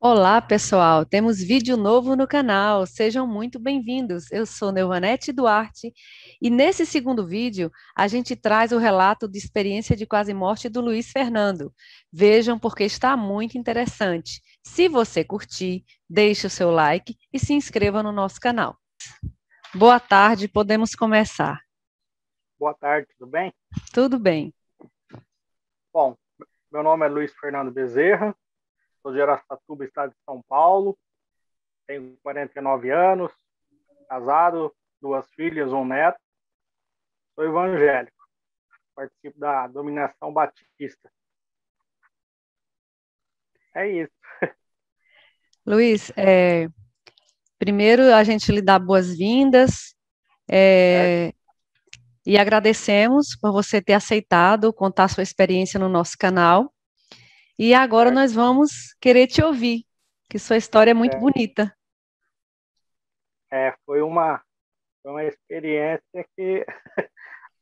Olá, pessoal! Temos vídeo novo no canal. Sejam muito bem-vindos. Eu sou Neuvanete Duarte e nesse segundo vídeo a gente traz o relato de experiência de quase morte do Luiz Fernando. Vejam porque está muito interessante. Se você curtir, deixe o seu like e se inscreva no nosso canal. Boa tarde, podemos começar. Boa tarde, tudo bem? Tudo bem. Bom, meu nome é Luiz Fernando Bezerra, sou de Araçatuba, estado de São Paulo, tenho 49 anos, casado, duas filhas, um neto, sou evangélico, participo da Dominação Batista. É isso. Luiz, primeiro a gente lhe dá boas-vindas. Certo? é, E agradecemos por você ter aceitado contar sua experiência no nosso canal. E agora Certo? nós vamos querer te ouvir, que sua história é muito Certo. bonita. Foi uma experiência que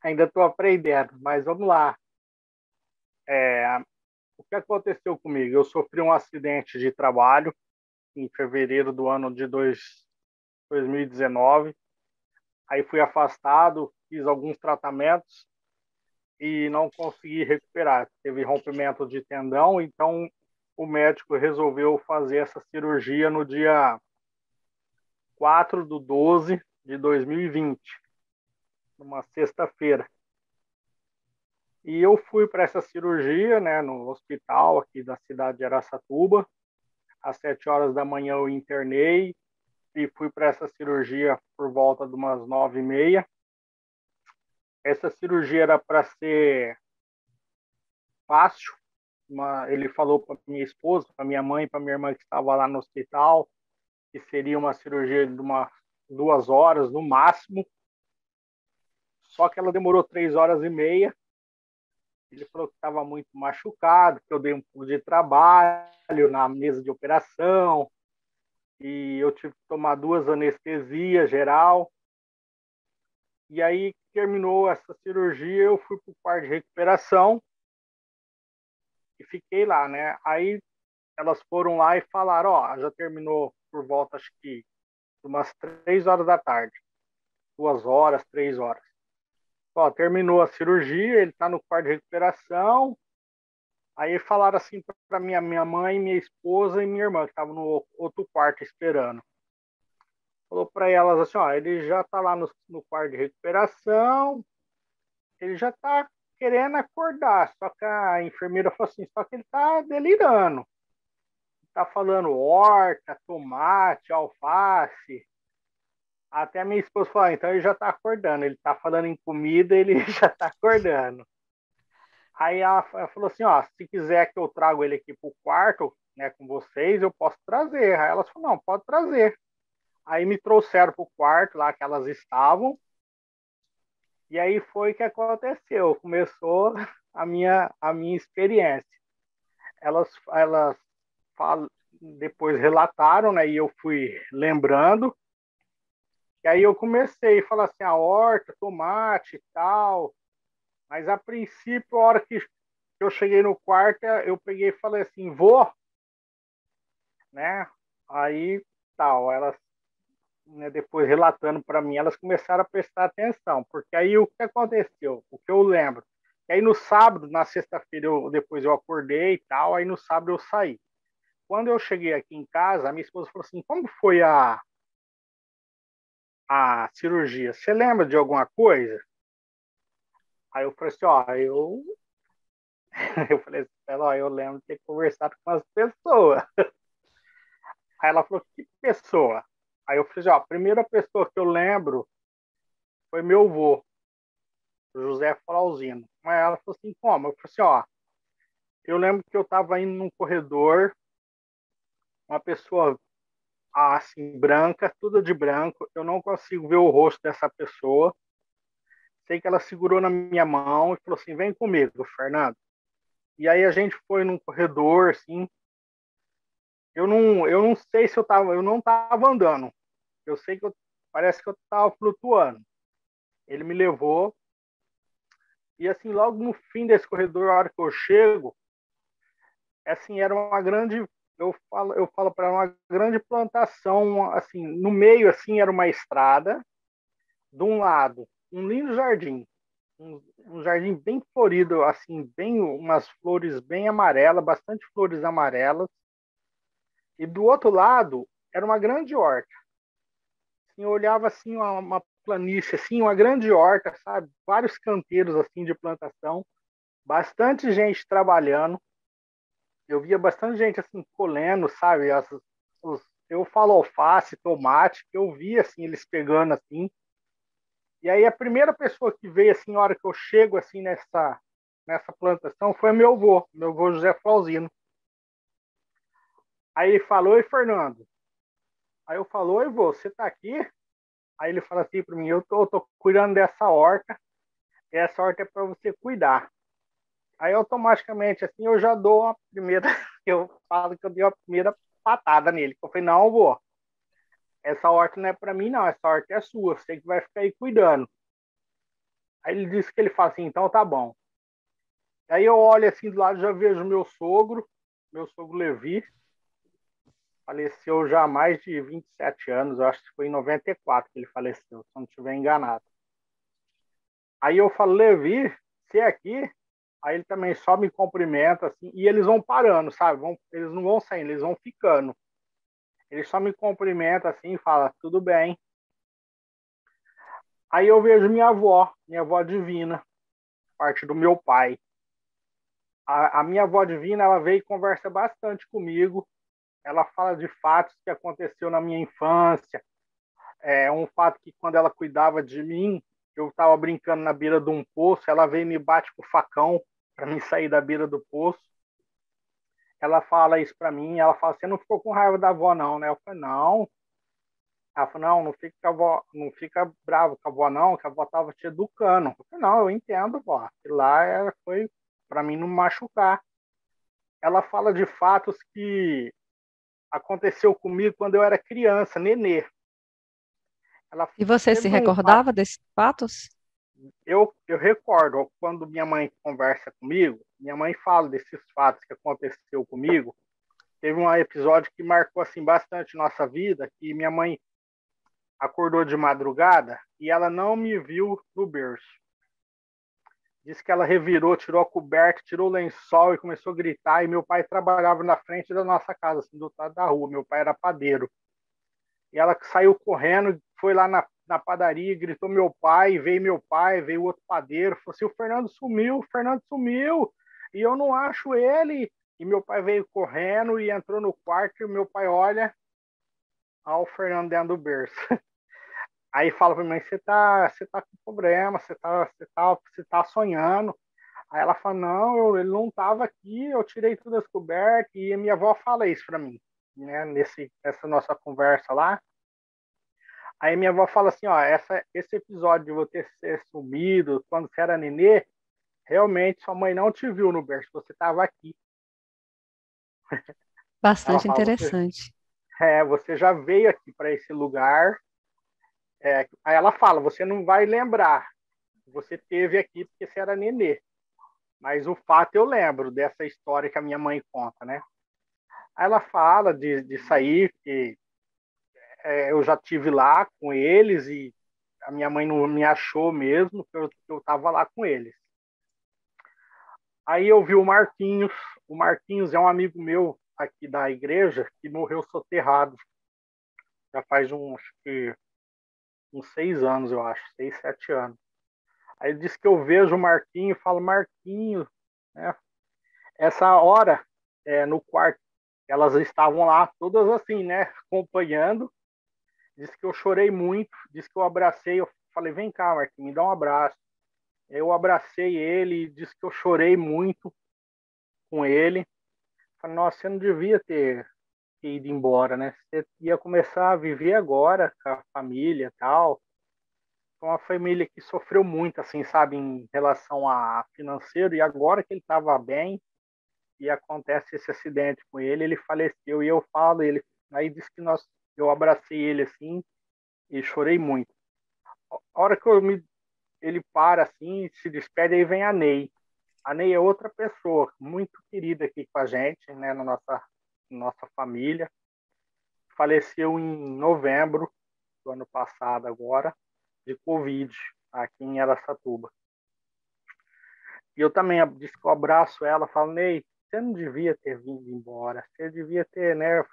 ainda estou aprendendo, mas vamos lá. É, o que aconteceu comigo? Eu sofri um acidente de trabalho em fevereiro do ano de 2019. Aí fui afastado, fiz alguns tratamentos e não consegui recuperar. Teve rompimento de tendão, então o médico resolveu fazer essa cirurgia no dia 4/12/2020, numa sexta-feira. E eu fui para essa cirurgia, né, no hospital aqui da cidade de Araçatuba. Às 7 horas da manhã eu internei e fui para essa cirurgia por volta de umas 9h30. Essa cirurgia era para ser fácil. Ele falou para minha esposa, para minha mãe, para minha irmã que estava lá no hospital, que seria uma cirurgia de 2 horas no máximo. Só que ela demorou 3 horas e meia. Ele falou que estava muito machucado, que eu dei um pouco de trabalho na mesa de operação e eu tive que tomar 2 anestesias geral. E aí terminou essa cirurgia, eu fui para o quarto de recuperação e fiquei lá, né? Aí elas foram lá e falaram, ó, já terminou por volta, acho que umas 3 horas da tarde, 2 horas, 3 horas. Ó, terminou a cirurgia, ele está no quarto de recuperação. Aí falaram assim para minha mãe, minha esposa e minha irmã, que estavam no outro quarto esperando. Falou para elas assim, ó, ele já está lá no quarto de recuperação, ele já está querendo acordar, só que a enfermeira falou assim, só que ele está delirando. Tá falando horta, tomate, alface. Até a minha esposa falou, então ele já tá acordando. Ele tá falando em comida, ele já tá acordando. Aí ela falou assim, ó, se quiser que eu trago ele aqui pro quarto, né, com vocês, eu posso trazer. Aí elas falaram, não, pode trazer. Aí me trouxeram pro quarto lá que elas estavam. E aí foi que aconteceu. Começou a minha experiência. Elas falam, depois relataram, né, e eu fui lembrando. E aí eu comecei a falar assim, a horta, tomate e tal. Mas a princípio, a hora que eu cheguei no quarto, eu peguei e falei assim, vou, né? Aí tal, elas, né, depois relatando para mim, elas começaram a prestar atenção, porque aí o que aconteceu, o que eu lembro, e aí no sábado, na sexta-feira, depois eu acordei e tal, aí no sábado eu saí. Quando eu cheguei aqui em casa, a minha esposa falou assim, como foi a cirurgia? Você lembra de alguma coisa? Aí eu falei assim, ó, eu falei assim, ó, eu lembro de ter conversado com as pessoas. Aí ela falou, que pessoa? Aí eu falei assim, ó, a primeira pessoa que eu lembro foi meu avô, José Flauzino. Aí ela falou assim, como? Eu falei assim, ó, eu lembro que eu estava indo num corredor, uma pessoa assim, branca, tudo de branco, eu não consigo ver o rosto dessa pessoa. Sei que ela segurou na minha mão e falou assim, vem comigo, Fernando. E aí a gente foi num corredor, assim, eu não sei se eu não estava andando. Eu sei que parece que eu estava flutuando. Ele me levou e assim, logo no fim desse corredor, a hora que eu chego, assim, era uma grande eu falo para uma grande plantação, assim, no meio assim era uma estrada, de um lado um lindo jardim, um jardim bem florido, assim, bem umas flores bem amarelas, bastante flores amarelas, e do outro lado era uma grande horta. Assim, eu olhava assim uma planície, assim, uma grande horta, sabe? Vários canteiros assim de plantação, bastante gente trabalhando. Eu via bastante gente assim colhendo, sabe? Eu falo alface, tomate, que eu via assim eles pegando assim. E aí a primeira pessoa que veio assim, na hora que eu chego assim nessa plantação, foi meu avô José Flauzino. Aí ele falou: "Oi, Fernando". Aí eu falo: "Oi, vô, você tá aqui?" Aí ele fala assim para mim: "Eu tô cuidando dessa horta. E essa horta é para você cuidar". Aí automaticamente assim eu já dou a primeira, eu falo que eu dei a primeira patada nele. Eu falei: "Não, vô, essa horta não é para mim não, essa horta é sua, você que vai ficar aí cuidando". Aí ele disse que ele fala assim: "Então tá bom". Aí eu olho assim do lado, já vejo meu sogro Levi, faleceu já há mais de 27 anos, eu acho que foi em 94 que ele faleceu, se eu não estiver enganado. Aí eu falo: "Levi, você é aqui?" Aí ele também só me cumprimenta, assim, e eles vão parando, sabe? Eles não vão saindo, eles vão ficando. Ele só me cumprimenta assim e fala: "Tudo bem". Aí eu vejo minha avó divina, parte do meu pai. A minha avó divina, ela veio e conversa bastante comigo. Ela fala de fatos que aconteceu na minha infância. É um fato que quando ela cuidava de mim, eu estava brincando na beira de um poço, ela veio e me bate com o facão para me sair da beira do poço. Ela fala isso para mim, ela fala: "Você não ficou com raiva da avó não, né?" Eu falei: "Não". Ela falou: "Não, não fica com a avó, não fica bravo com a avó não, que a avó estava te educando". Eu falei: "Não, eu entendo, vó. E lá foi para mim não machucar". Ela fala de fatos que aconteceu comigo quando eu era criança, nenê. Ela E você se teve um fato, recordava desses fatos? eu recordo quando minha mãe conversa comigo, minha mãe fala desses fatos que aconteceu comigo. Teve um episódio que marcou assim bastante nossa vida, que minha mãe acordou de madrugada e ela não me viu no berço. Disse que ela revirou, tirou a coberta, tirou o lençol e começou a gritar. E meu pai trabalhava na frente da nossa casa, assim, do outro lado da rua. Meu pai era padeiro. E ela saiu correndo, foi lá na padaria, gritou meu pai, veio outro padeiro, falou assim: o Fernando sumiu, e eu não acho ele. E meu pai veio correndo e entrou no quarto, e meu pai olha, ao Fernando dentro do berço. Aí fala para mim: você tá com problema, você tá sonhando. Aí ela fala: "Não, ele não estava aqui, eu tirei todas as cobertas", e a minha avó fala isso para mim, né, nessa nossa conversa lá. Aí minha avó fala assim: "Ó, esse episódio de você ser sumido quando você era nenê, realmente sua mãe não te viu no berço, você estava aqui". Ela Bastante fala: interessante. você já veio aqui para esse lugar". Aí ela fala: "Você não vai lembrar, você teve aqui porque você era nenê, mas o fato eu lembro dessa história que a minha mãe conta, né?". Aí ela fala de sair, que eu já tive lá com eles e a minha mãe não me achou mesmo, que eu estava lá com eles. Aí eu vi o Marquinhos é um amigo meu aqui da igreja que morreu soterrado, já faz uns 6 anos, eu acho, 6, 7 anos. Aí ele disse que eu vejo o Marquinhos, falo: "Marquinhos", né? Essa hora, no quarto, elas estavam lá todas assim, né, acompanhando. Disse que eu chorei muito, disse que eu abracei, eu falei: "Vem cá, Marquinhos, me dá um abraço". Eu abracei ele, disse que eu chorei muito com ele. Falei: "Nossa, você não devia ter ido embora, né? Você ia começar a viver agora com a família e tal". Foi uma família que sofreu muito, assim, sabe, em relação a financeiro, e agora que ele estava bem e acontece esse acidente com ele, ele faleceu. E eu falo, ele aí disse que eu abracei ele assim e chorei muito. A hora que ele para assim, se despede, aí vem a Ney. A Ney é outra pessoa muito querida aqui com a gente, né, na nossa nossa família. Faleceu em novembro do ano passado agora, de Covid, aqui em Araçatuba. E eu também disse que eu abraço ela, falo, Ney, você não devia ter vindo embora, você devia ter, né?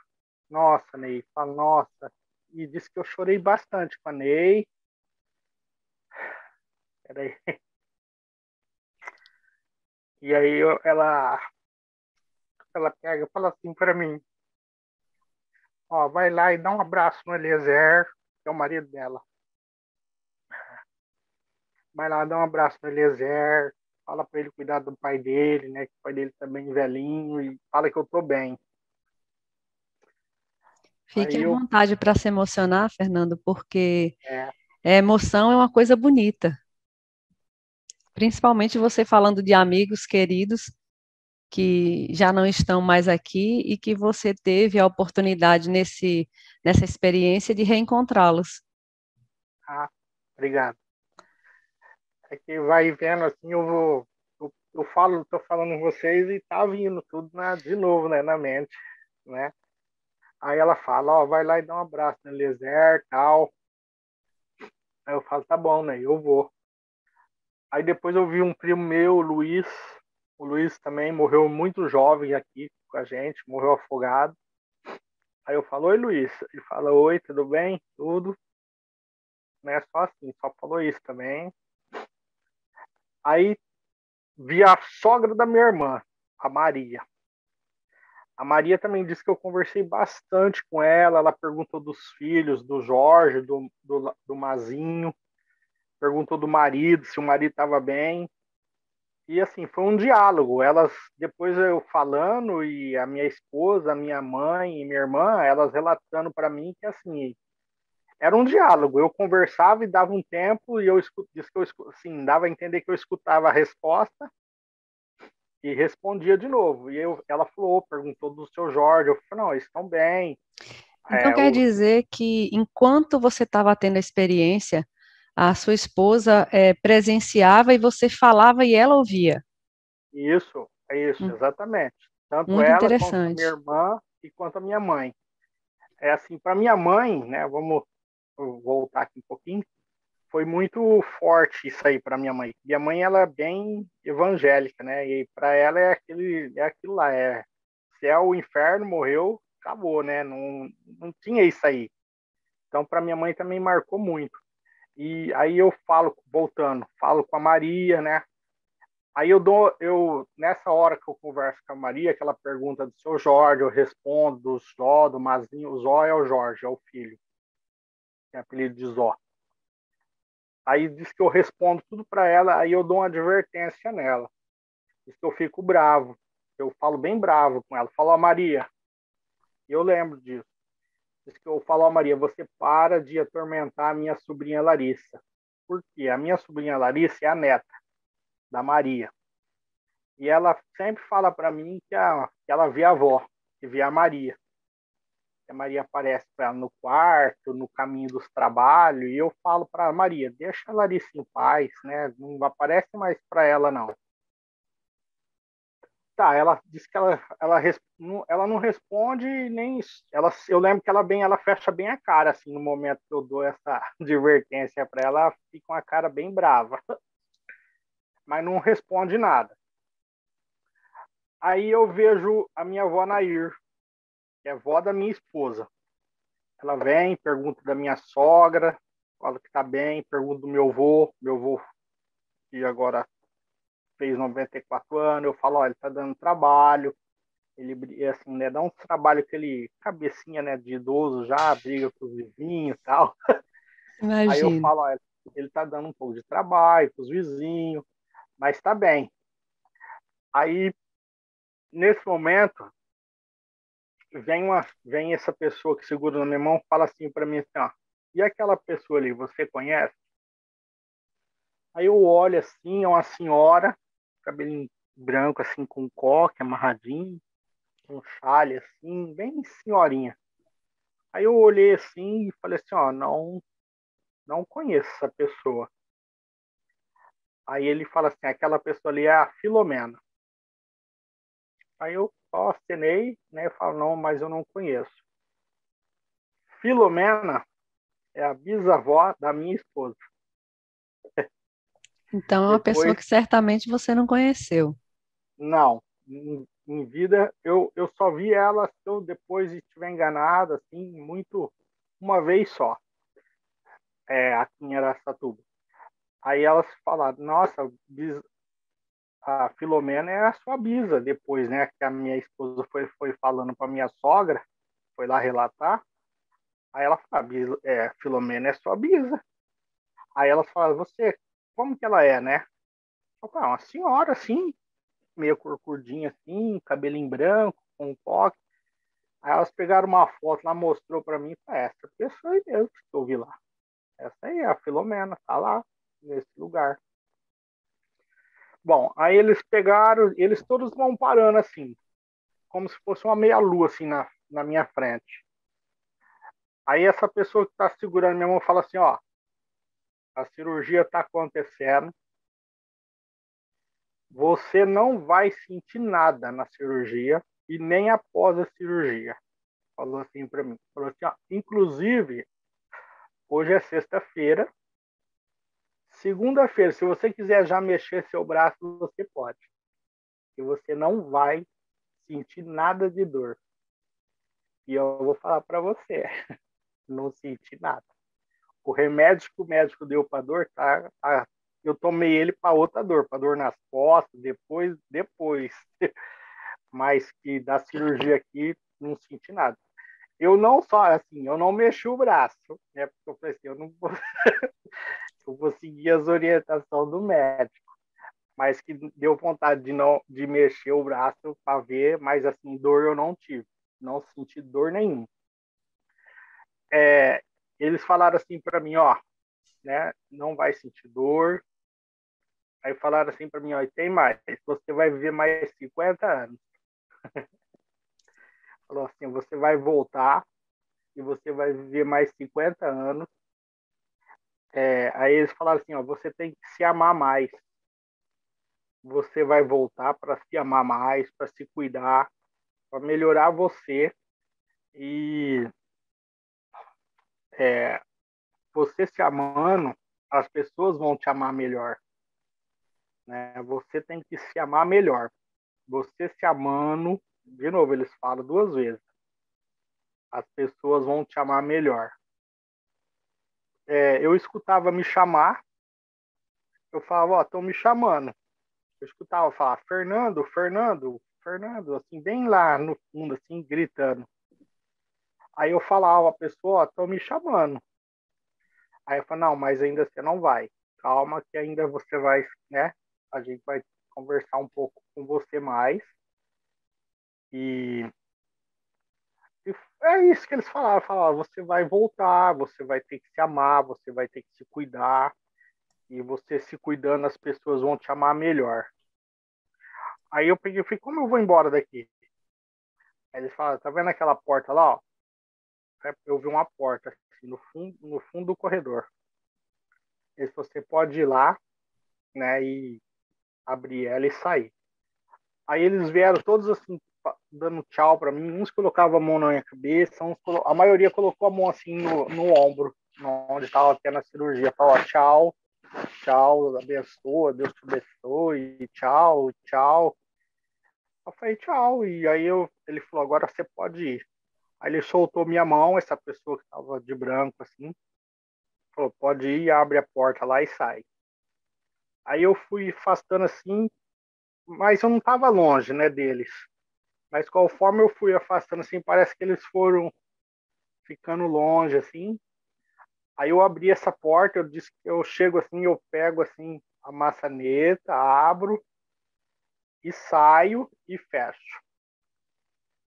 Nossa, Ney, falo, nossa. E disse que eu chorei bastante com a Ney. Peraí. E aí ela pega e fala assim para mim, ó, vai lá e dá um abraço no Eliezer, que é o marido dela. Vai lá, dá um abraço no Eliezer, fala para ele cuidar do pai dele, né? Que o pai dele tá bem velhinho, e fala que eu tô bem. Fique Aí à eu, vontade para se emocionar, Fernando, porque é, a emoção é uma coisa bonita, principalmente você falando de amigos queridos que já não estão mais aqui e que você teve a oportunidade nessa experiência de reencontrá-los. ah, obrigado. É que vai vendo assim, eu falo, tô falando com vocês e tá vindo tudo de novo, né, na mente, né? Aí ela fala, ó, vai lá e dá um abraço no Eliezer, tal. Aí eu falo, tá bom, né? Eu vou. Aí depois eu vi um primo meu, o Luiz. O Luiz também morreu muito jovem aqui com a gente, morreu afogado. Aí eu falo, oi, Luiz. Ele fala, oi, tudo bem? Tudo. Né? Só assim, só falou isso também. Aí vi a sogra da minha irmã, a Maria. A Maria também disse que eu conversei bastante com ela. Ela perguntou dos filhos, do Jorge, do Mazinho. Perguntou do marido, se o marido estava bem. E assim, foi um diálogo. Elas, depois eu falando, e a minha esposa, a minha mãe e minha irmã, elas relatando para mim que assim, era um diálogo. Eu conversava e dava um tempo, e disse que assim, dava a entender que eu escutava a resposta e respondia de novo. Ela falou, perguntou do seu Jorge. Eu falei, não, eles estão bem. Então, É, quer dizer que enquanto você estava tendo a experiência, a sua esposa presenciava e você falava e ela ouvia. é isso, Hum, exatamente. Tanto Muito ela quanto a minha interessante. irmã e quanto a minha mãe. É assim, para minha mãe, né? Vamos voltar aqui um pouquinho. Foi muito forte isso aí para minha mãe. Minha mãe ela é bem evangélica, né? E para ela é aquilo lá, é céu, inferno, morreu, acabou, né? Não tinha isso aí. Então para minha mãe também marcou muito. E aí eu falo, voltando, falo com a Maria, né? Aí eu nessa hora que eu converso com a Maria, que ela pergunta do seu Jorge, eu respondo do Zó, do Mazinho. O Zó é o Jorge, é o filho, tem apelido de Zó. Aí diz que eu respondo tudo para ela, aí eu dou uma advertência nela. Diz que eu fico bravo. Eu falo bem bravo com ela. Falo, a Maria, eu lembro disso. Diz que eu falo, a Maria, você para de atormentar a minha sobrinha Larissa. Por quê? A minha sobrinha Larissa é a neta da Maria. E ela sempre fala para mim que ela vê a avó, que vê a Maria. Que a Maria aparece para ela no quarto, no caminho dos trabalhos, e eu falo para a Maria, deixa a Larissa em paz, né? Não aparece mais para ela, não. Tá, ela disse que ela não responde nem eu lembro que ela fecha bem a cara assim no momento que eu dou essa advertência para ela, ela fica com a cara bem brava, mas não responde nada. Aí eu vejo a minha avó Nair, que é avó da minha esposa. Ela vem, pergunta da minha sogra, fala que tá bem, pergunta do meu avô que agora fez 94 anos, eu falo, olha, ele tá dando trabalho. Ele, assim, né, dá um trabalho que ele, cabecinha, né, de idoso já, briga com os vizinhos e tal. Aí eu Imagino. falo, ó, ele tá dando um pouco de trabalho com os vizinhos, mas tá bem. Aí, nesse momento, vem essa pessoa que segura na minha mão, fala assim para mim assim, ó, e aquela pessoa ali, você conhece? Aí eu olho assim, é uma senhora, cabelinho branco, assim, com coque, amarradinho, com chale, assim, bem senhorinha. Aí eu olhei assim e falei assim, ó, não conheço essa pessoa. Aí ele fala assim, aquela pessoa ali é a Filomena. Aí eu só acenei, né? Eu falo, não, mas eu não conheço. Filomena é a bisavó da minha esposa. Então, é uma pessoa Depois, que certamente você não conheceu. não. Em vida, eu só vi ela se eu depois estiver enganado, assim, muito, uma vez só, aqui em Araçatuba. Aí elas falaram, nossa, a Filomena é a sua bisa, depois, né, que a minha esposa foi falando para minha sogra, foi lá relatar, aí ela falou, Filomena é sua bisa. Aí elas falaram, você, como que ela é, né? Eu falei, uma senhora, assim, meio corcundinha, assim, cabelinho branco, com um coque. Aí elas pegaram uma foto lá, mostrou para mim, essa pessoa aí mesmo que eu vi lá. Essa aí é a Filomena, tá lá, nesse lugar. Bom, aí eles pegaram, eles todos vão parando assim, como se fosse uma meia-lua assim na minha frente. Aí essa pessoa que está segurando minha mão fala assim, ó, a cirurgia está acontecendo, você não vai sentir nada na cirurgia e nem após a cirurgia. Falou assim para mim. Falou assim, ó, inclusive, hoje é sexta-feira, segunda-feira, se você quiser já mexer seu braço, você pode. E você não vai sentir nada de dor. E eu vou falar para você, não senti nada. O remédio que o médico deu para dor, eu tomei ele para outra dor, para dor nas costas, depois. Mas que da cirurgia aqui, não senti nada. Eu não só, assim, eu não mexi o braço, né? Porque eu falei assim, eu não vou, eu vou seguir as orientações do médico. Mas que deu vontade de mexer o braço para ver, mas assim, dor eu não tive. Não senti dor nenhuma. É, eles falaram assim para mim, ó, né? Não vai sentir dor. Aí falaram assim para mim, ó, e tem mais, você vai viver mais 50 anos. Falou assim, você vai voltar e você vai viver mais 50 anos. Aí eles falaram assim, ó, você tem que se amar mais. Você vai voltar para se amar mais, para se cuidar, para melhorar você e é, você se amando, as pessoas vão te amar melhor, né? Você tem que se amar melhor. Você se amando, de novo, eles falam duas vezes. As pessoas vão te amar melhor. Eu escutava me chamar, eu falava, ó, estão me chamando. Eu escutava falar, Fernando, Fernando, Fernando, assim, bem lá no fundo, assim, gritando. Aí eu falava, a pessoa, ó, estão me chamando. Aí eu falava, não, mas ainda você não vai. Calma que ainda você vai, né? A gente vai conversar um pouco com você mais. E, e é isso que eles falaram. Falaram, você vai voltar, você vai ter que se amar, você vai ter que se cuidar. E você se cuidando, as pessoas vão te amar melhor. Aí eu peguei e falei, como eu vou embora daqui? Aí eles falaram, tá vendo aquela porta lá, ó? Eu vi uma porta assim, no fundo do corredor. E você pode ir lá, né, e abrir ela e sair. Aí eles vieram todos assim, dando tchau para mim. Uns colocavam a mão na minha cabeça, a maioria colocou a mão assim no ombro, onde estava tendo a cirurgia. Falou, tchau, tchau, abençoa, Deus te abençoe, tchau, tchau. Eu falei, tchau. E aí ele falou, agora você pode ir. Aí ele soltou minha mão, essa pessoa que estava de branco, assim, falou, pode ir, abre a porta lá e sai. Aí eu fui afastando assim, mas eu não estava longe, né, deles. Mas conforme eu fui afastando assim, parece que eles foram ficando longe, assim. Aí eu abri essa porta, eu disse que eu chego assim, eu pego assim a maçaneta, abro e saio e fecho.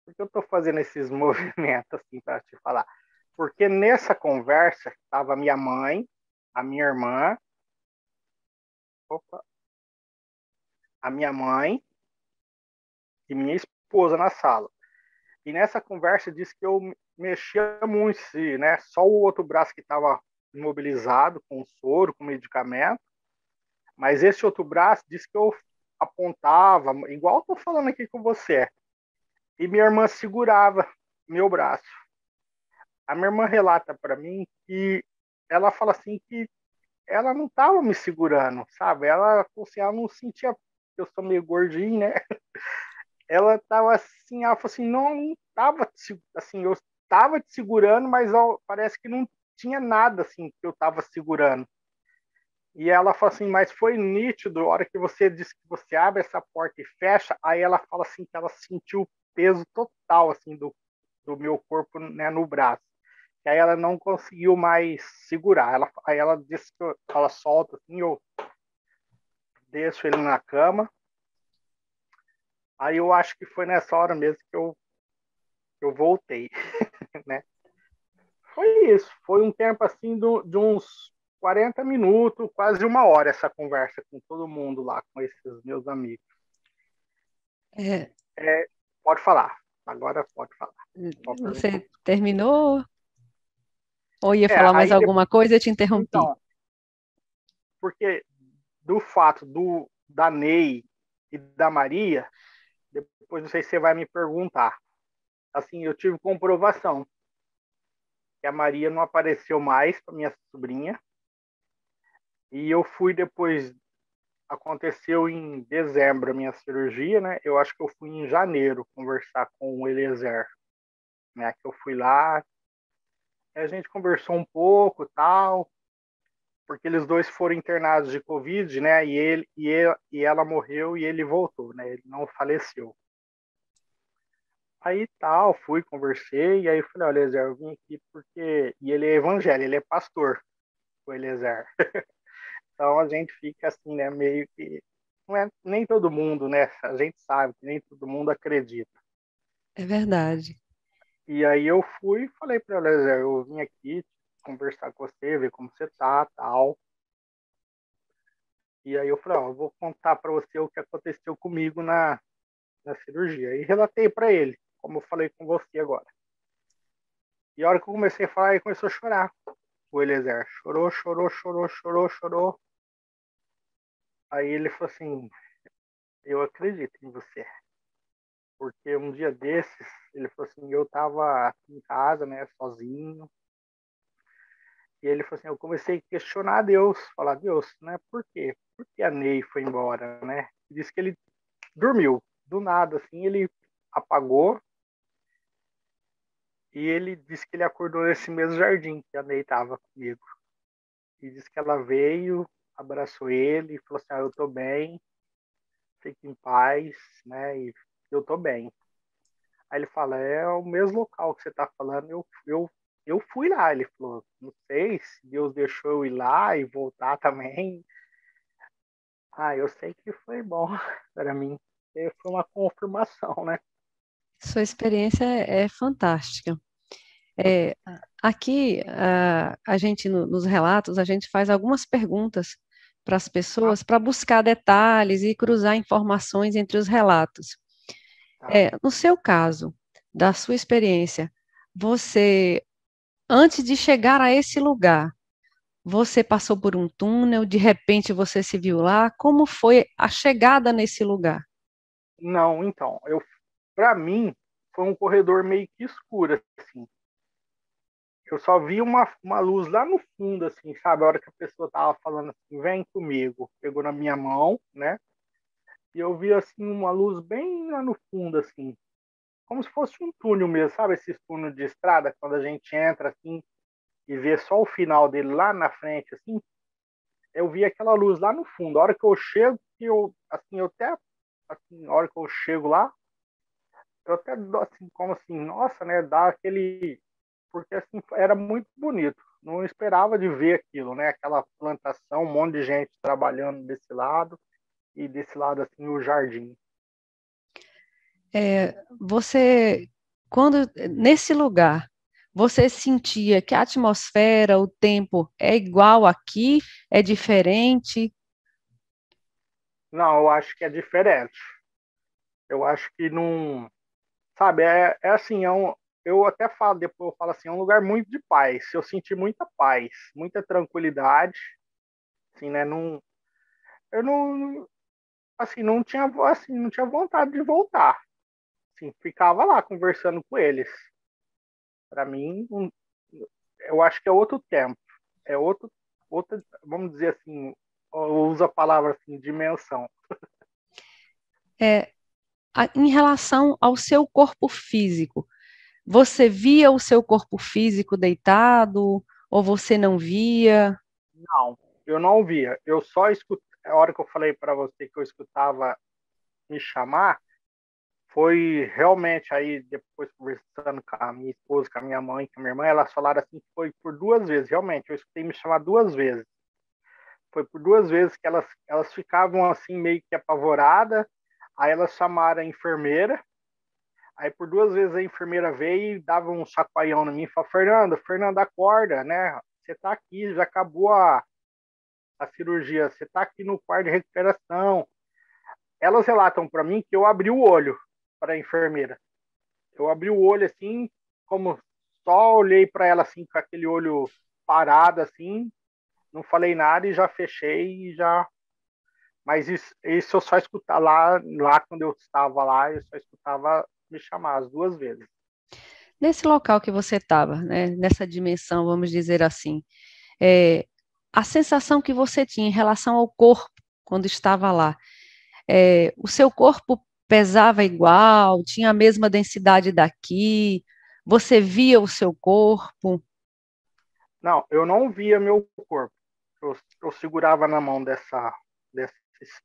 Por que eu estou fazendo esses movimentos assim para te falar? Porque nessa conversa estava minha mãe, a minha irmã, opa, a minha mãe e minha esposa na sala. E nessa conversa disse que eu mexia muito, né? Só o outro braço que estava imobilizado com soro, com medicamento, mas esse outro braço disse que eu apontava, igual estou falando aqui com você. e minha irmã segurava meu braço. A minha irmã relata para mim que ela fala assim que ela não estava me segurando, sabe? Ela, assim, ela não sentia, eu sou meio gordinho, né? Ela estava assim, ela falou assim, não estava, assim, eu estava te segurando, mas parece que não tinha nada assim que eu estava segurando. E ela fala assim, mas foi nítido, a hora que você disse que você abre essa porta e fecha, aí ela fala assim que ela sentiu o peso total assim do meu corpo, né, no braço. E aí ela não conseguiu mais segurar. Aí ela disse que ela solta assim, eu deixo ele na cama. Aí eu acho que foi nessa hora mesmo que eu voltei, né? Foi isso. Foi um tempo assim de uns 40 minutos, quase uma hora essa conversa com todo mundo lá, com esses meus amigos. É, É, pode falar. Agora pode falar. Pode perguntar. você terminou? Ou ia É, falar mais aí alguma coisa? Eu te interrompi. então, porque do fato da Ney e da Maria, depois não sei se você vai me perguntar. Assim, eu tive comprovação que a Maria não apareceu mais para minha sobrinha. E eu fui depois, aconteceu em dezembro a minha cirurgia, né? Eu acho que eu fui em janeiro conversar com o Eliezer, né? Que eu fui lá, a gente conversou um pouco, tal, porque eles dois foram internados de Covid, né? E ela morreu e ele voltou, né? Ele não faleceu. Aí tal, fui, conversei, e aí eu falei, olha, Eliezer, eu vim aqui porque. E ele é evangélico, ele é pastor, o Eliezer. Então a gente fica assim, né? Meio que. Não é nem todo mundo, né? A gente sabe que nem todo mundo acredita. É verdade. E aí eu fui e falei para ela, Eliezer, eu vim aqui conversar com você, ver como você tá, tal. E aí eu falei, ó, eu vou contar para você o que aconteceu comigo na cirurgia. E relatei para ele, como eu falei com você agora. E a hora que eu comecei a falar, ele começou a chorar. O Eliezer chorou, chorou, chorou, chorou, chorou. Aí ele falou assim, eu acredito em você. Porque um dia desses, ele falou assim, eu tava aqui em casa, né, sozinho. E ele falou assim, eu comecei a questionar a Deus, falar, Deus, né, por quê? Por que a Ney foi embora, né? Ele disse que ele dormiu, do nada, assim, ele apagou. E ele disse que ele acordou nesse mesmo jardim que a Ney estava comigo. E disse que ela veio, abraçou ele e falou assim, eu tô bem, fique em paz, né, e eu tô bem. Aí ele fala, é o mesmo local que você está falando, eu fui lá. Ele falou, não sei se Deus deixou eu ir lá e voltar também. Ah, eu sei que foi bom para mim. Foi uma confirmação, né? Sua experiência é fantástica. É, aqui, a gente, nos relatos, a gente faz algumas perguntas para as Ah, pessoas para buscar detalhes e cruzar informações entre os relatos. tá. No seu caso, da sua experiência, você, antes de chegar a esse lugar, você passou por um túnel, de repente você se viu lá, como foi a chegada nesse lugar? Não, então, para mim, foi um corredor meio que escuro, assim. Eu só vi uma luz lá no fundo, assim, sabe? A hora que a pessoa tava falando assim, vem comigo, pegou na minha mão, né? E eu vi, assim, uma luz bem lá no fundo, assim, como se fosse um túnel mesmo, sabe? Esses túneis de estrada, quando a gente entra, assim, e vê só o final dele lá na frente, assim, eu vi aquela luz lá no fundo. A hora que eu chego, assim, eu até, assim, a hora que eu chego lá, eu até dou, assim, como assim, nossa, né? Dá aquele, porque assim era muito bonito. Não esperava de ver aquilo, né? Aquela plantação, um monte de gente trabalhando desse lado e desse lado assim o jardim. Você, quando nesse lugar, você sentia que a atmosfera, o tempo é igual aqui, é diferente? Não, eu acho que é diferente. Eu acho que não, sabe, é assim, eu até falo, depois eu falo assim, é um lugar muito de paz. Eu senti muita paz, muita tranquilidade, assim, né? Não, eu não, assim, não tinha vontade de voltar. assim, ficava lá conversando com eles. Para mim, eu acho que é outro tempo. É outra, vamos dizer assim, usa a palavra assim, dimensão. É, em relação ao seu corpo físico, você via o seu corpo físico deitado ou você não via? Não, eu não via. Eu só escutei. A hora que eu falei para você que eu escutava me chamar, foi realmente aí, depois conversando com a minha esposa, com a minha mãe, com a minha irmã, elas falaram assim que foi por duas vezes. Realmente, eu escutei me chamar duas vezes. Foi por duas vezes que elas ficavam assim, meio que apavoradas. Aí elas chamaram a enfermeira. Aí por duas vezes a enfermeira veio e dava um chacoalhão em mim e falou: Fernanda, acorda, né? Você tá aqui, já acabou a cirurgia, você tá aqui no quarto de recuperação. Elas relatam para mim que eu abri o olho para a enfermeira. Eu abri o olho assim, como só olhei para ela assim, com aquele olho parado assim, não falei nada e já fechei e já. Mas isso eu só escutava lá quando eu estava lá, eu só escutava me chamar as duas vezes. Nesse local que você estava, né, nessa dimensão, vamos dizer assim, é, a sensação que você tinha em relação ao corpo quando estava lá, o seu corpo pesava igual, tinha a mesma densidade daqui, você via o seu corpo? Não, eu não via meu corpo. Eu segurava na mão dessa,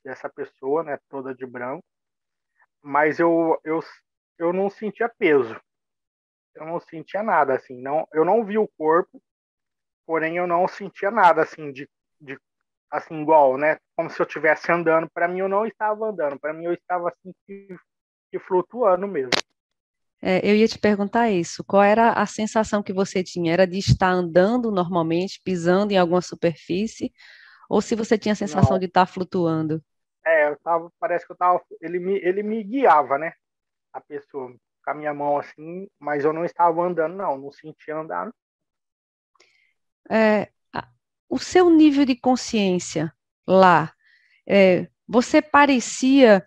dessa pessoa, né, toda de branco, mas eu não sentia peso. Eu não sentia nada assim, não, eu não vi o corpo, porém eu não sentia nada assim de assim igual, né? Como se eu estivesse andando. Para mim eu não estava andando, para mim eu estava assim que flutuando mesmo. Eu ia te perguntar isso, qual era a sensação que você tinha? Era de estar andando normalmente, pisando em alguma superfície, ou se você tinha a sensação Não, de estar flutuando? eu tava, parece que eu tava, ele me guiava, né? A pessoa com a minha mão assim, mas eu não estava andando, não sentia andar. É, o seu nível de consciência lá, você parecia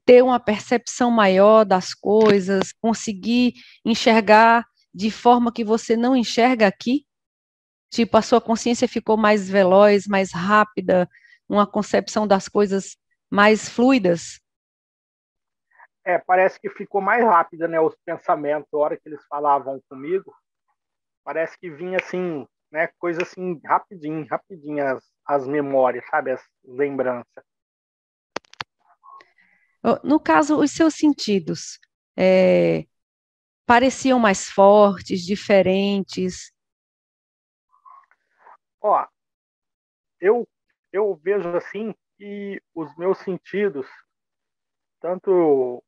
ter uma percepção maior das coisas, conseguir enxergar de forma que você não enxerga aqui? Tipo, a sua consciência ficou mais veloz, mais rápida, uma concepção das coisas mais fluidas? Parece que ficou mais rápida, né? Os pensamentos, a hora que eles falavam comigo, parece que vinha assim, né? Coisa assim, rapidinho, rapidinho as memórias, sabe? As lembranças. No caso, os seus sentidos é, pareciam mais fortes, diferentes? Ó, eu, eu vejo assim que os meus sentidos, tanto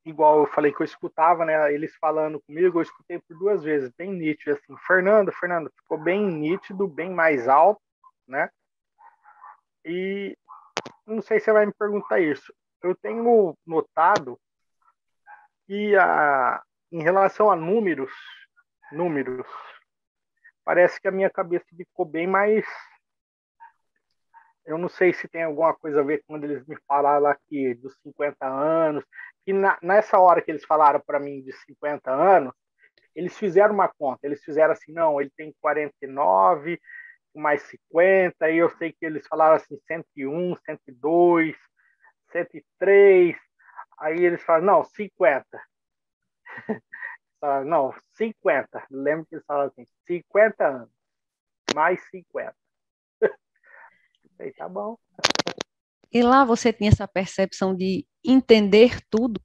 igual eu falei que eu escutava, né? Eles falando comigo, eu escutei por duas vezes, bem nítido, assim, Fernando, ficou bem nítido, bem mais alto, né? E não sei se você vai me perguntar isso. Eu tenho notado que em relação a números, parece que a minha cabeça ficou bem mais. Eu não sei se tem alguma coisa a ver quando eles me falaram aqui dos 50 anos, que nessa hora que eles falaram para mim de 50 anos, eles fizeram uma conta, eles fizeram assim, não, ele tem 49, mais 50, e eu sei que eles falaram assim, 101, 102, 103, aí eles falaram, não, 50. Falaram, não, 50. Lembro que eles falaram assim, 50 anos, mais 50. Falei, tá bom. E lá você tinha essa percepção de entender tudo?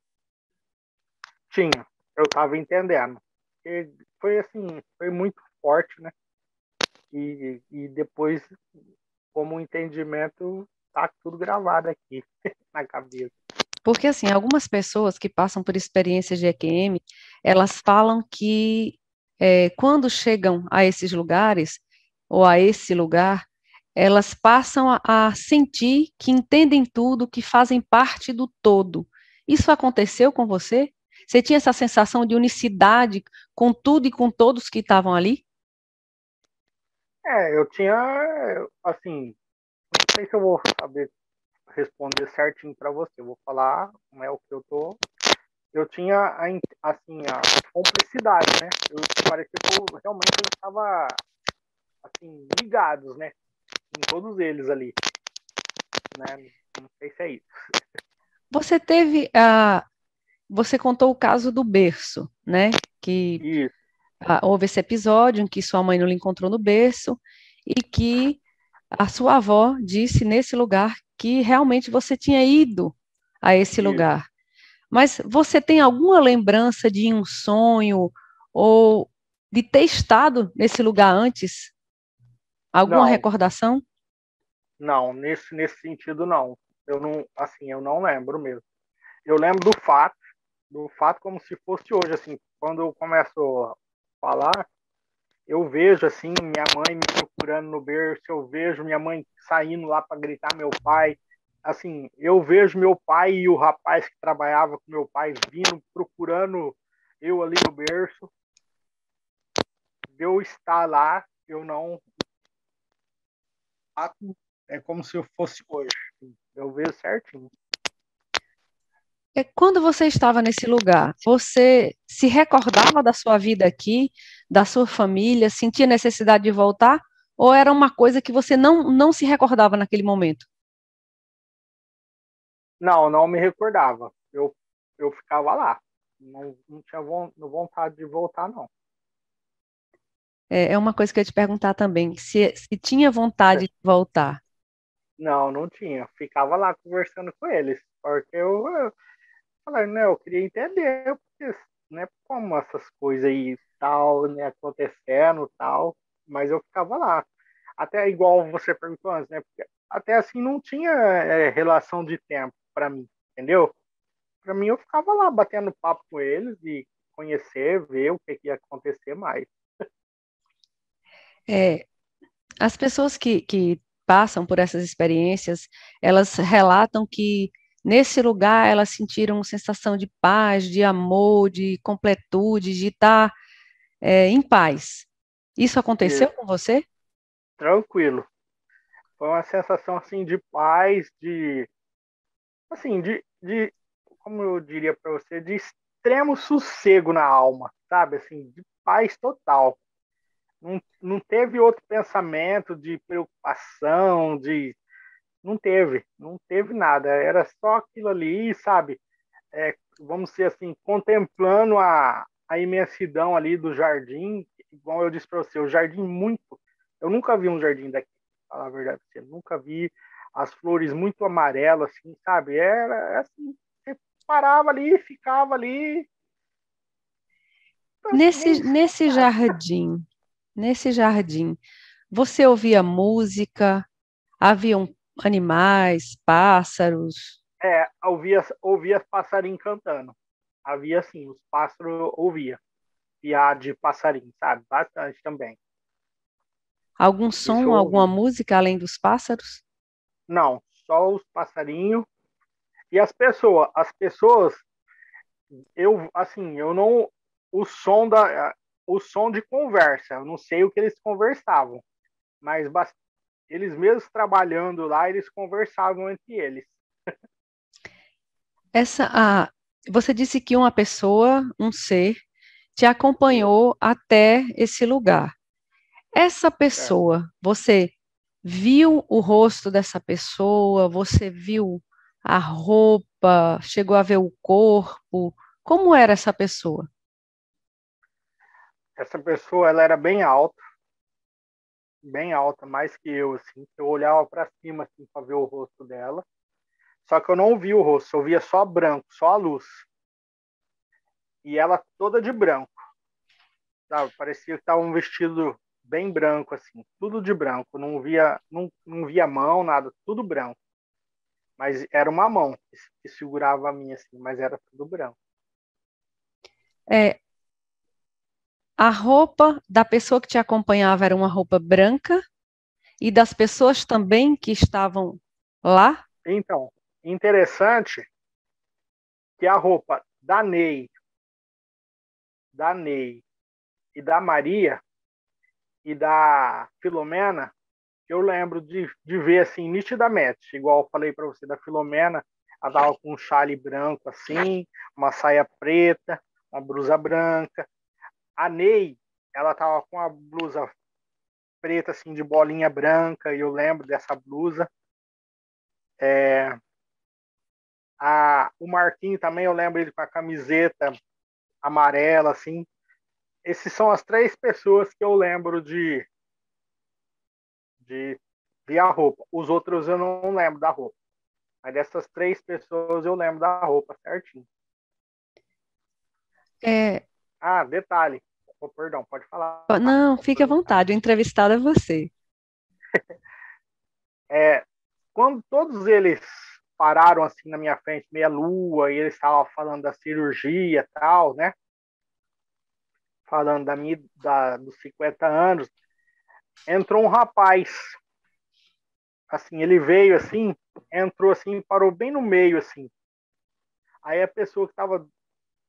Tinha, eu estava entendendo. E foi assim, foi muito forte, né? E depois, como o entendimento, tá tudo gravado aqui na cabeça. Porque, assim, algumas pessoas que passam por experiências de EQM, elas falam que quando chegam a esses lugares, ou a esse lugar, elas passam a sentir que entendem tudo, que fazem parte do todo. Isso aconteceu com você? Você tinha essa sensação de unicidade com tudo e com todos que estavam ali? Eu tinha, assim, não sei se eu vou saber responder certinho para você. Eu vou falar, não é o que eu tinha assim, a cumplicidade, né? Parecia que realmente eu estava assim, ligados, né? Em todos eles ali, né? Não sei se é isso. Você teve a, você contou o caso do berço, né? Que Isso, houve esse episódio em que sua mãe não lhe encontrou no berço e que a sua avó disse nesse lugar que realmente você tinha ido a esse isso. lugar. Mas você tem alguma lembrança de um sonho ou de ter estado nesse lugar antes? Alguma Não, recordação? não, nesse sentido não. Eu não, assim, eu não lembro mesmo. Eu lembro do fato como se fosse hoje, assim, quando eu começo a falar, eu vejo assim minha mãe me procurando no berço, eu vejo minha mãe saindo lá para gritar meu pai. Assim, eu vejo meu pai e o rapaz que trabalhava com meu pai vindo procurando eu ali no berço. Eu estar lá, eu não. É como se eu fosse hoje. Eu vejo certinho. Quando você estava nesse lugar, você se recordava da sua vida aqui, da sua família, sentia necessidade de voltar? Ou era uma coisa que você não se recordava naquele momento? Não, não me recordava. Eu ficava lá. Não tinha vontade de voltar, não. É uma coisa que eu ia te perguntar também, se tinha vontade de voltar. Não, não tinha. Ficava lá conversando com eles. Porque eu falei, né, eu queria entender porque, né, como essas coisas aí tal, né, acontecendo tal. Mas eu ficava lá. Até igual você perguntou antes, né? Porque até assim não tinha relação de tempo para mim, entendeu? Para mim eu ficava lá batendo papo com eles e conhecer, ver o que ia acontecer mais. É, as pessoas que passam por essas experiências, elas relatam que nesse lugar elas sentiram sensação de paz, de amor, de completude, de estar em paz. Isso E aconteceu com você? tranquilo. Foi uma sensação assim de paz, de assim, como eu diria para você, de extremo sossego na alma, sabe? Assim, de paz total. Não teve outro pensamento de preocupação, não teve nada. Era só aquilo ali, sabe? Vamos dizer assim, contemplando a imensidão ali do jardim, igual eu disse para você, o jardim muito. Eu nunca vi um jardim daqui, pra falar a verdade pra você. Nunca vi as flores muito amarelas, assim, sabe? Era assim, você parava ali, ficava ali, Nesse, nem nesse nada. jardim, nesse jardim, você ouvia música? Haviam animais, pássaros? Ouvia passarinho cantando. Havia assim, os pássaros ouvia. Piar de passarinho, sabe? Bastante também. Algum Isso som, eu alguma ouvi. música além dos pássaros? Não, só os passarinhos e as pessoas, eu assim, eu não o som de conversa, eu não sei o que eles conversavam, mas eles mesmos trabalhando lá, eles conversavam entre eles. Essa, você disse que uma pessoa, um ser, te Isso, acompanhou até esse lugar. Essa certo. pessoa, você viu o rosto dessa pessoa? Você viu a roupa? Chegou a ver o corpo? Como era essa pessoa? Essa pessoa, ela era bem alta, mais que eu, assim. Eu olhava para cima assim para ver o rosto dela. Só que eu não via o rosto, eu via só branco, só a luz. E ela toda de branco, sabe? Parecia que estava um vestido bem branco, assim, tudo de branco. Não via mão, nada, tudo branco. Mas era uma mão que segurava a minha, assim, mas era tudo branco. É, a roupa da pessoa que te acompanhava era uma roupa branca e das pessoas também que estavam lá? Então, interessante que a roupa da Ney e da Maria e da Filomena, eu lembro de ver assim nitidamente, igual eu falei para você da Filomena, Ela tava com um chale branco assim, uma saia preta, uma blusa branca. A Ney, ela tava com a blusa preta assim de bolinha branca, e eu lembro dessa blusa. O Marquinho também, eu lembro ele com a camiseta amarela assim. Esses são as três pessoas que eu lembro de ver a roupa. Os outros eu não lembro da roupa. Mas dessas três pessoas eu lembro da roupa certinho. É, Ah, detalhe. Oh, perdão, pode falar. não, Pode fique à perguntar. vontade, o entrevistado é você. É, quando todos eles pararam assim na minha frente, meia lua, e eles estavam falando da cirurgia e tal, né? Falando dos 50 anos, entrou um rapaz, assim, ele veio assim, entrou assim, parou bem no meio, assim. Aí a pessoa que estava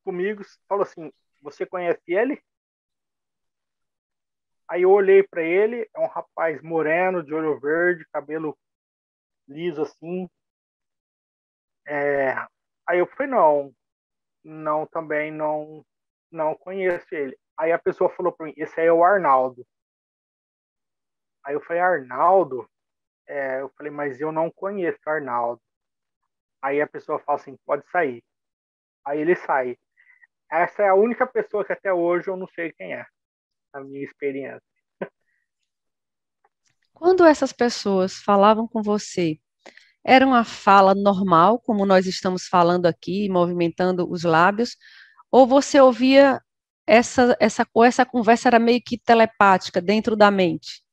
comigo falou assim: "Você conhece ele?" Aí eu olhei para ele, é um rapaz moreno, de olho verde, cabelo liso assim. É... Aí eu falei: "Não, não, também não conheço ele." Aí a pessoa falou para mim: "Esse aí é o Arnaldo." Aí eu falei: "Arnaldo?" Eu falei: "Mas eu não conheço o Arnaldo." Aí a pessoa fala assim: "Pode sair." Aí ele sai. Essa é a única pessoa que até hoje eu não sei quem é, a minha experiência. Quando essas pessoas falavam com você, era uma fala normal, como nós estamos falando aqui, movimentando os lábios, ou você ouvia ou essa conversa era meio que telepática dentro da mente?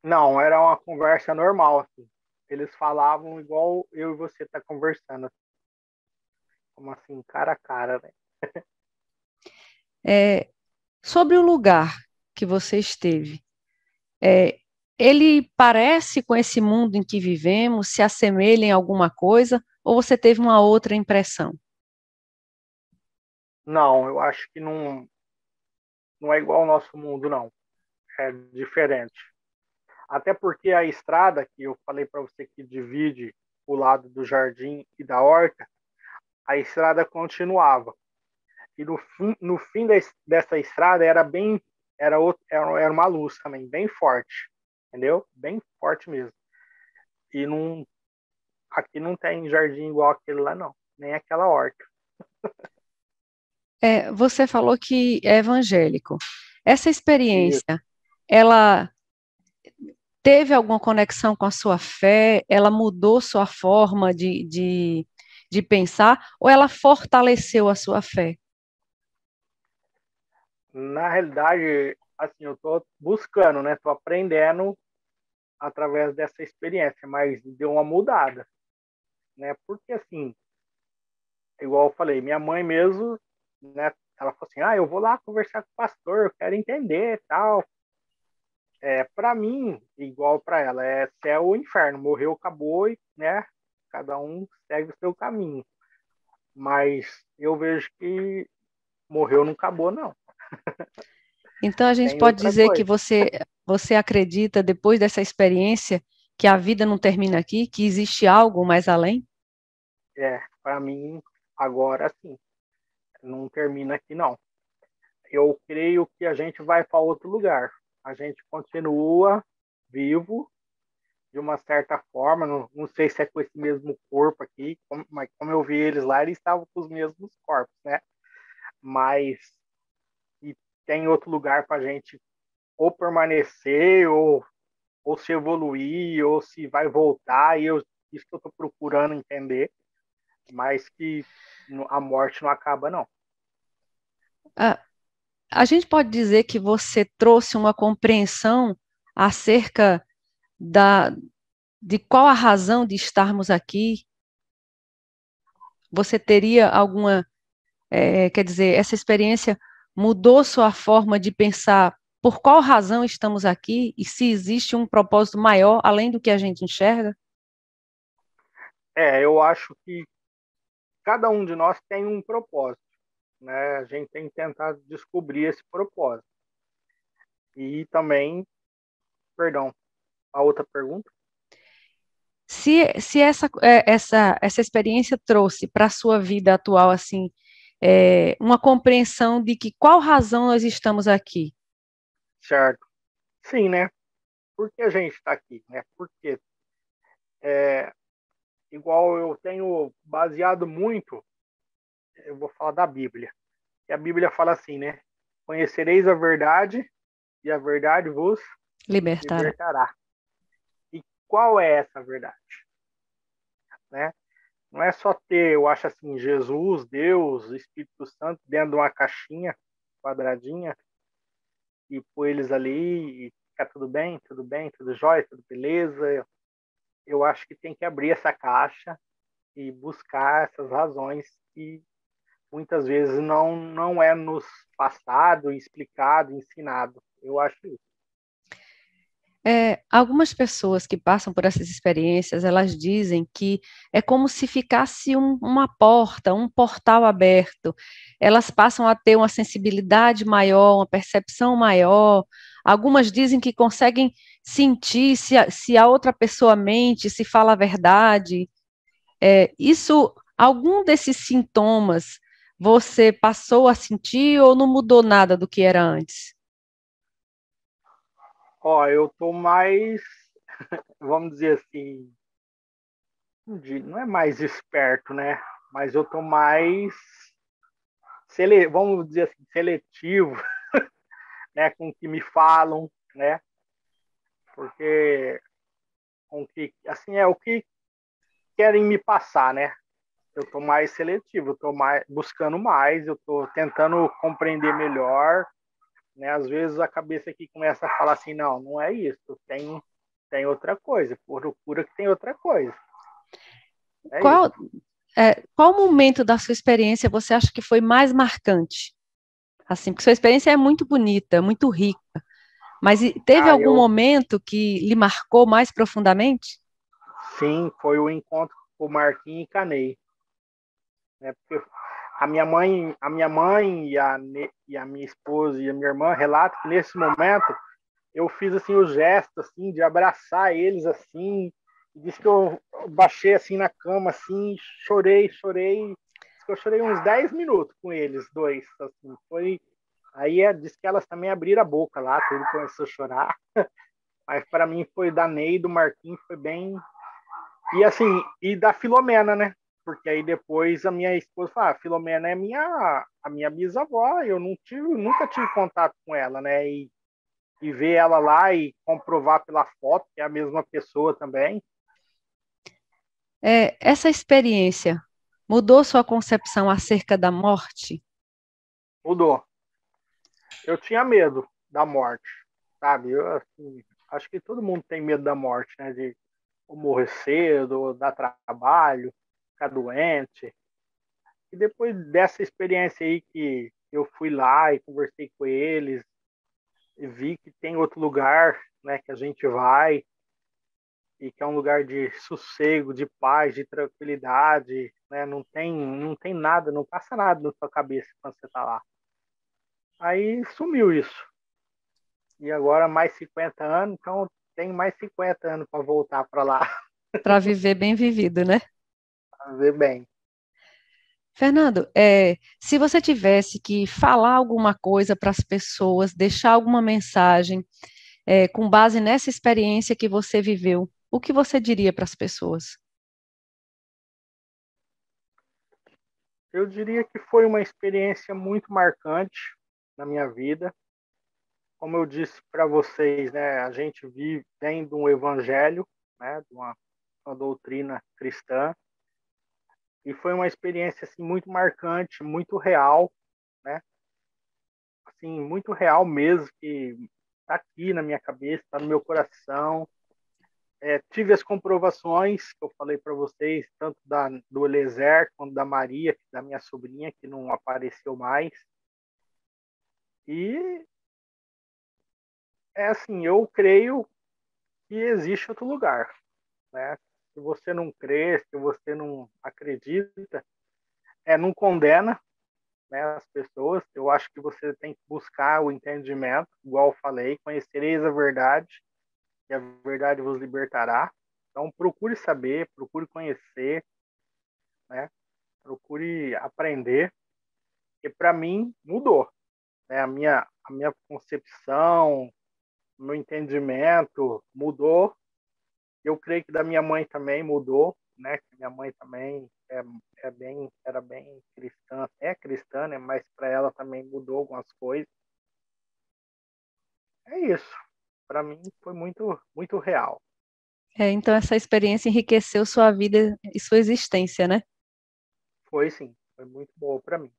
Não, era uma conversa normal, assim. Eles falavam igual eu e você tá conversando, como assim, cara a cara, né? É, sobre o lugar que você esteve, é, ele parece com esse mundo em que vivemos, se assemelha em alguma coisa, ou você teve uma outra impressão? Não, eu acho que não é igual ao nosso mundo, não. É diferente. Até porque a estrada que eu falei para você que divide o lado do jardim e da horta, a estrada continuava. E no fim dessa estrada era uma luz também, bem forte, entendeu? Bem forte mesmo. E aqui não tem jardim igual aquele lá, não, nem aquela horta. Você falou que é evangélico. Essa E experiência, ela teve alguma conexão com a sua fé? Ela mudou sua forma de pensar? Ou ela fortaleceu a sua fé? na realidade, assim, eu tô buscando, né? Tô aprendendo através dessa experiência, mas deu uma mudada, né? Porque assim, igual eu falei, minha mãe mesmo, né? Ela falou assim: "Ah, eu vou lá conversar com o pastor, eu quero entender, tal." Para mim, igual para ela, é céu ou inferno, morreu, acabou, e, né? Cada um segue o seu caminho. Mas eu vejo que morreu, não acabou, não. Então, a gente Tem pode outra dizer que coisa. você acredita, depois dessa experiência, que a vida não termina aqui, que existe algo mais além? Para mim, agora sim, não termina aqui, não. Eu creio que a gente vai para outro lugar. A gente continua vivo de uma certa forma, não sei se é com esse mesmo corpo aqui, mas como eu vi eles lá, eles estavam com os mesmos corpos, né? Mas e tem outro lugar para a gente ou permanecer, ou se evoluir, ou se vai voltar, isso que eu estou procurando entender, mas que a morte não acaba, não. Ah, a gente pode dizer que você trouxe uma compreensão acerca da, de qual a razão de estarmos aqui. Você teria alguma, quer dizer, essa experiência mudou sua forma de pensar por qual razão estamos aqui e se existe um propósito maior além do que a gente enxerga? Eu acho que cada um de nós tem um propósito, né? A gente tem que tentar descobrir esse propósito. E também, perdão, a outra pergunta? Se essa experiência trouxe para a sua vida atual, assim, uma compreensão de que qual razão nós estamos aqui. certo? Sim, né? Por que a gente está aqui, né? Porque, é, igual eu tenho baseado muito, eu vou falar da Bíblia. E a Bíblia fala assim, né? Conhecereis a verdade e a verdade vos Libertar. libertará. E qual é essa verdade, né? Não é só ter, eu acho assim, Jesus, Deus, Espírito Santo dentro de uma caixinha quadradinha e pôr eles ali e ficar tudo bem, tudo jóia, tudo beleza. Eu acho que tem que abrir essa caixa e buscar essas razões que muitas vezes não é nos passado, explicado, ensinado. Eu acho isso. Algumas pessoas que passam por essas experiências, elas dizem que é como se ficasse uma porta, um portal aberto. Elas passam a ter uma sensibilidade maior, uma percepção maior. Algumas dizem que conseguem sentir se a outra pessoa mente, se fala a verdade. Algum desses sintomas você passou a sentir ou não mudou nada do que era antes? Ó, eu tô mais, vamos dizer assim, não é mais esperto, né? Mas eu tô mais, vamos dizer assim, seletivo, né? Com o que me falam, né? Porque com o que, assim, é o que querem me passar, né? Eu tô mais seletivo, eu tô mais buscando mais, eu tô tentando compreender melhor, né? Às vezes a cabeça aqui começa a falar assim, não, não é isso, tem outra coisa, procura que tem outra coisa. É isso. Qual, qual momento da sua experiência você acha que foi mais marcante? Assim, porque sua experiência é muito bonita, muito rica, mas teve Ah, algum eu momento que lhe marcou mais profundamente? sim, foi o encontro com o Marquinhos e Canei, né? Porque a minha mãe e a minha esposa e a minha irmã relatam que nesse momento eu fiz assim o gesto assim de abraçar eles assim, e disse que eu baixei assim na cama assim, chorei, diz que eu chorei uns 10 minutos com eles dois, assim, foi aí diz que elas também abriram a boca lá, tudo começou a chorar, mas para mim foi da Ney e do Marquinhos, foi bem. E assim, e da Filomena, né? Porque aí depois a minha esposa falou, a Filomena é a minha bisavó, eu nunca tive contato com ela, né? E ver ela lá e comprovar pela foto que é a mesma pessoa também, Essa experiência mudou sua concepção acerca da morte? mudou. Eu tinha medo da morte, sabe? Eu, assim, acho que todo mundo tem medo da morte, né? De morrer cedo, dar trabalho, ficar doente. E depois dessa experiência aí que eu fui lá e conversei com eles, e vi que tem outro lugar, né, que a gente vai e que é um lugar de sossego, de paz, de tranquilidade, né? Não tem nada, não passa nada na sua cabeça quando você está lá. Aí sumiu isso. E agora mais 50 anos, então tem mais 50 anos para voltar para lá, Para viver bem vivido, né? para ver bem. Fernando, se você tivesse que falar alguma coisa para as pessoas, deixar alguma mensagem, com base nessa experiência que você viveu, o que você diria para as pessoas? Eu diria que foi uma experiência muito marcante na minha vida. Como eu disse para vocês, né, a gente vem de um evangelho, né, de uma doutrina cristã, e foi uma experiência assim muito marcante, muito real, né? Assim, muito real mesmo, que está aqui na minha cabeça, está no meu coração. Tive as comprovações que eu falei para vocês, tanto do Eliezer quanto da Maria, da minha sobrinha, que não apareceu mais. E é assim, eu creio que existe outro lugar, né? Se você não crê, se você não acredita, não condena, né, as pessoas. Eu acho que você tem que buscar o entendimento, igual eu falei, conhecereis a verdade, e a verdade vos libertará. Então, procure saber, procure conhecer, né? Procure aprender, porque para mim mudou, né? A minha concepção, o meu entendimento mudou. Eu creio que da minha mãe também mudou, né? Minha mãe também era bem cristã, é cristã, né? Mas para ela também mudou algumas coisas. É isso. Para mim foi muito, muito real. Então essa experiência enriqueceu sua vida e sua existência, né? Foi sim, foi muito boa para mim.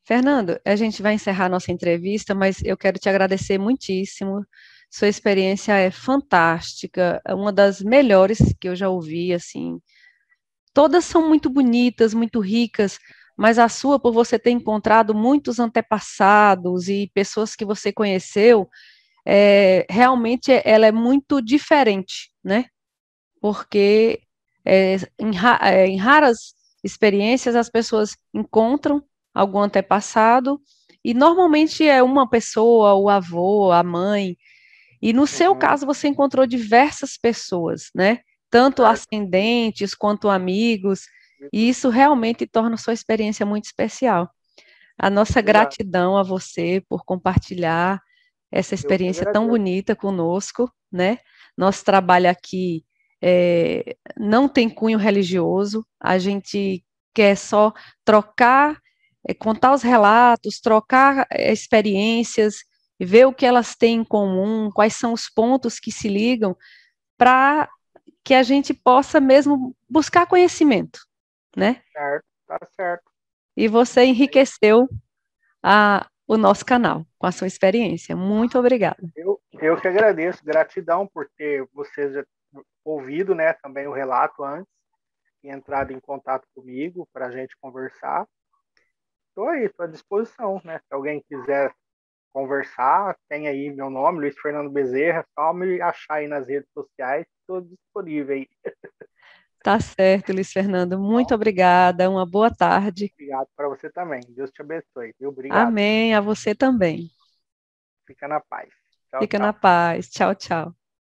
Fernando, a gente vai encerrar nossa entrevista, mas eu quero te agradecer muitíssimo. Sua experiência é fantástica, é uma das melhores que eu já ouvi, assim. Todas são muito bonitas, muito ricas, mas a sua, por você ter encontrado muitos antepassados e pessoas que você conheceu, realmente ela é muito diferente, né? Porque em raras experiências as pessoas encontram algum antepassado e normalmente é uma pessoa, o avô, a mãe, e no seu Uhum, caso você encontrou diversas pessoas, né? Tanto certo. ascendentes quanto amigos, e isso realmente torna sua experiência muito especial. A nossa Obrigado. gratidão a você por compartilhar essa Eu que experiência tão agradeço. bonita conosco, né? Nosso trabalho aqui não tem cunho religioso, a gente quer só trocar, contar os relatos, trocar experiências, ver o que elas têm em comum, quais são os pontos que se ligam, para que a gente possa mesmo buscar conhecimento, né? Certo, tá certo. E você enriqueceu o nosso canal com a sua experiência. Muito obrigada. Eu que agradeço. Gratidão por ter vocês já ouvido, né, também o relato antes e entrado em contato comigo para a gente conversar. Estou aí, estou à disposição, né? Se alguém quiser conversar, tem aí meu nome, Luiz Fernando Bezerra, só me achar aí nas redes sociais, estou disponível aí. Tá certo, Luiz Fernando. Muito Bom, obrigada. Uma boa tarde. obrigado para você também. Deus te abençoe, viu? Obrigado. Amém. A você também. Fica na paz. Tchau, Fica na tchau. paz. Tchau, tchau.